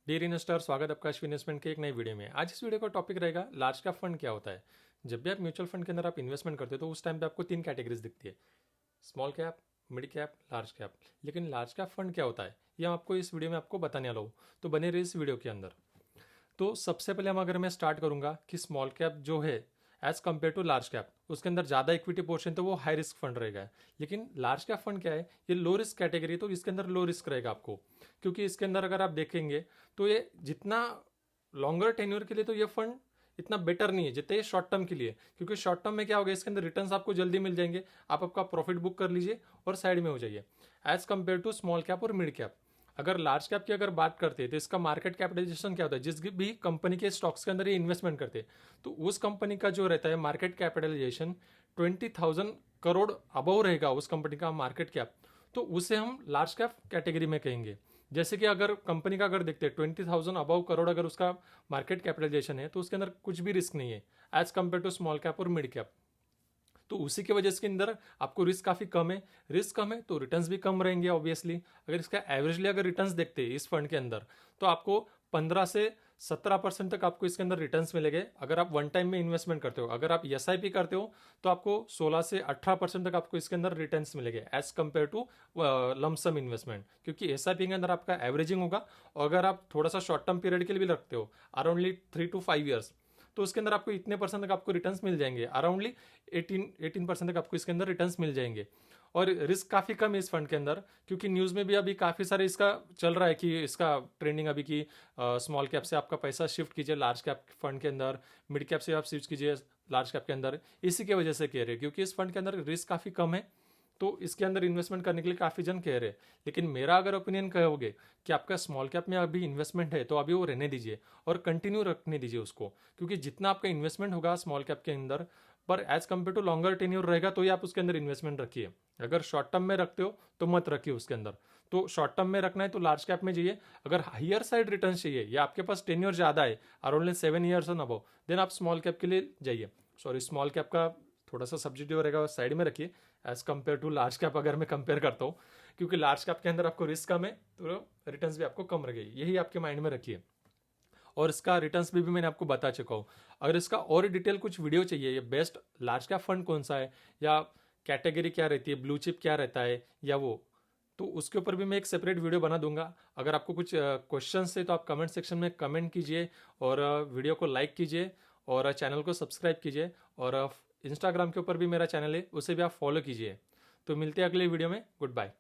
Dear investor, स्वागत है आपका अश्विन इन्वेस्टमेंट के एक नई वीडियो में। आज इस वीडियो का टॉपिक रहेगा लार्ज कैप फंड क्या होता है। जब भी आप म्यूचुअल फंड के अंदर आप इन्वेस्टमेंट करते हो तो उस टाइम पे आपको तीन कैटेगरीज दिखती है, small cap, mid cap, large cap. लेकिन लार्ज कैप फंड क्या होता है ये हम आपको इस वीडियो में आपको बताने वाला हूँ, तो बने रहिए इस वीडियो के अंदर। तो सबसे पहले हम अगर मैं स्टार्ट करूंगा कि स्मॉल कैप जो है as compared to large cap, उसके अंदर ज़्यादा इक्विटी पोर्शन तो वो हाई रिस्क फंड रहेगा। लेकिन लार्ज कैप फंड क्या है, ये लो रिस्क कैटेगरी, तो इसके अंदर लो रिस्क रहेगा आपको। क्योंकि इसके अंदर अगर आप देखेंगे तो ये जितना लॉन्गर टेन्योर के लिए तो ये फंड इतना बेटर नहीं है जितना ये शॉर्ट टर्म के लिए। क्योंकि शॉर्ट टर्म में क्या होगा, इसके अंदर रिटर्न्स आपको जल्दी मिल जाएंगे, आप आपका प्रॉफिट बुक कर लीजिए और साइड में हो जाइए, as compared to small cap और मिड कैप। अगर लार्ज कैप की अगर बात करते हैं तो इसका मार्केट कैपिटलाइजेशन क्या होता है, जिस भी कंपनी के स्टॉक्स के अंदर ये इन्वेस्टमेंट करते हैं तो उस कंपनी का जो रहता है मार्केट कैपिटलाइजेशन 20,000 करोड़ अबव रहेगा उस कंपनी का मार्केट कैप, तो उसे हम लार्ज कैप कैटेगरी में कहेंगे। जैसे कि अगर कंपनी का अगर देखते हैं 20,000 अबव करोड़ अगर उसका मार्केट कैपिटलाइजेशन है तो उसके अंदर कुछ भी रिस्क नहीं है as compared to small cap और मिड कैप। तो उसी की वजह से अंदर आपको रिस्क काफ़ी कम है। रिस्क कम है तो रिटर्न्स भी कम रहेंगे ऑब्वियसली। अगर इसका एवरेजली अगर रिटर्न्स देखते हैं इस फंड के अंदर तो आपको 15 से 17% तक आपको इसके अंदर रिटर्न्स मिलेंगे अगर आप वन टाइम में इन्वेस्टमेंट करते हो। अगर आप एसआईपी करते हो तो आपको 16 से 18% तक आपको इसके अंदर रिटर्न्स मिलेंगे as compared to lump sum investment. क्योंकि एसआईपी के अंदर आपका एवरेजिंग होगा, और अगर आप थोड़ा सा शॉर्ट टर्म पीरियड के लिए भी रखते हो अराउंडली 3 to 5 ईयर्स, तो उसके अंदर आपको इतने परसेंट तक आपको रिटर्न्स मिल जाएंगे, अराउंडली 18% तक आपको इसके अंदर रिटर्न्स मिल जाएंगे। और रिस्क काफ़ी कम है इस फंड के अंदर, क्योंकि न्यूज़ में भी अभी काफ़ी सारे इसका चल रहा है कि इसका ट्रेंडिंग अभी की स्मॉल कैप से आपका पैसा शिफ्ट कीजिए लार्ज कैप फंड के अंदर, मिड कैप से आप शिफ्ट कीजिए लार्ज कैप के अंदर। इसी की वजह से कह रहे हैं क्योंकि इस फंड के अंदर रिस्क काफ़ी कम है, तो इसके अंदर इन्वेस्टमेंट करने के लिए काफ़ी जन कह रहे हैं। लेकिन मेरा अगर ओपिनियन कहोगे कि आपका स्मॉल कैप में अभी इन्वेस्टमेंट है तो अभी वो रहने दीजिए और कंटिन्यू रखने दीजिए उसको। क्योंकि जितना आपका इन्वेस्टमेंट होगा स्मॉल कैप के अंदर पर as compared to longer tenure रहेगा, तो ही आप उसके अंदर इन्वेस्टमेंट रखिए। अगर शॉर्ट टर्म में रखते हो तो मत रखिए उसके अंदर। तो शॉर्ट टर्म में रखना है तो लार्ज कैप में जाइए। अगर हायर साइड रिटर्न चाहिए या आपके पास टेन्योर ज़्यादा है around 7 years and above, then आप स्मॉल कैप के लिए जाइए। सॉरी, स्मॉल कैप का थोड़ा सा सब्जेक्ट जो रहेगा साइड में रखिए as compared to large cap अगर मैं कंपेयर करता हूँ। क्योंकि लार्ज कैप के अंदर आपको रिस्क कम है तो रिटर्न्स भी आपको कम रहेगी, यही आपके माइंड में रखिए। और इसका रिटर्न्स भी मैंने आपको बता चुका हूँ। अगर इसका और डिटेल कुछ वीडियो चाहिए, ये बेस्ट लार्ज कैप फंड कौन सा है या कैटेगरी क्या रहती है, ब्लू चिप क्या रहता है या वो, तो उसके ऊपर भी मैं एक सेपरेट वीडियो बना दूंगा। अगर आपको कुछ क्वेश्चंस है तो आप कमेंट सेक्शन में कमेंट कीजिए और वीडियो को लाइक कीजिए और चैनल को सब्सक्राइब कीजिए। और इंस्टाग्राम के ऊपर भी मेरा चैनल है, उसे भी आप फॉलो कीजिए। तो मिलते हैं अगले वीडियो में। Good bye.